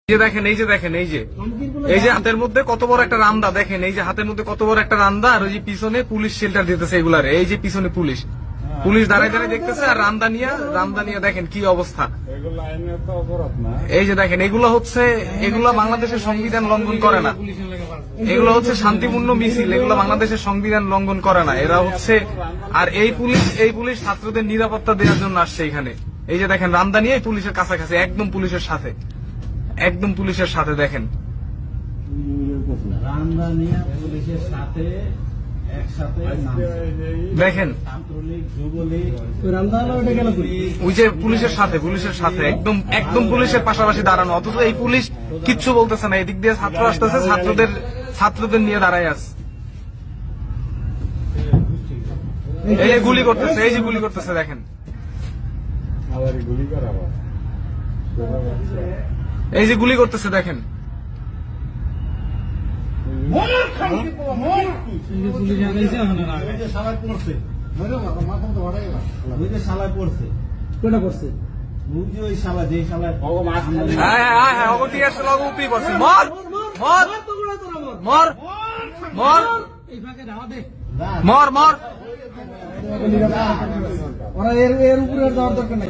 দেখেন এই যে হাতের মধ্যে কত বড় একটা রান্দা, দেখেন এই যে হাতের মধ্যে কত বড় একটা রান্দা, আর ওই যে পিছনে পুলিশ শেল্টার দিতেছে এগুলারে। এই যে পিছনে পুলিশ দাঁড়ায় দাঁড়ায় দেখতেছে, আর রান্দা নিয়ে দেখেন কি অবস্থা। এই যে দেখেন এগুলো বাংলাদেশের সংবিধান লঙ্ঘন করে না, এগুলো হচ্ছে শান্তিপূর্ণ মিছিল, এগুলো বাংলাদেশের সংবিধান লঙ্ঘন করে না। এরা হচ্ছে আর এই পুলিশ ছাত্রদের নিরাপত্তা দেওয়ার জন্য আসছে এখানে। এই যে দেখেন রান্দা নিয়ে পুলিশের কাছাকাছি, একদম পুলিশের সাথে দেখেন দেখেন ওই যে পুলিশের সাথে একদম পুলিশের পাশাপাশি দাঁড়ানো, অথচ এই পুলিশ কিচ্ছু বলতেছে না। এদিক দিয়ে ছাত্র আসতেছে, ছাত্রদের নিয়ে দাঁড়ায় আছে। এই যে গুলি করতেছে দেখেন, এই যে গুলি করতেছে দেখেন। এর উপরে যাওয়ার দরকার নাই।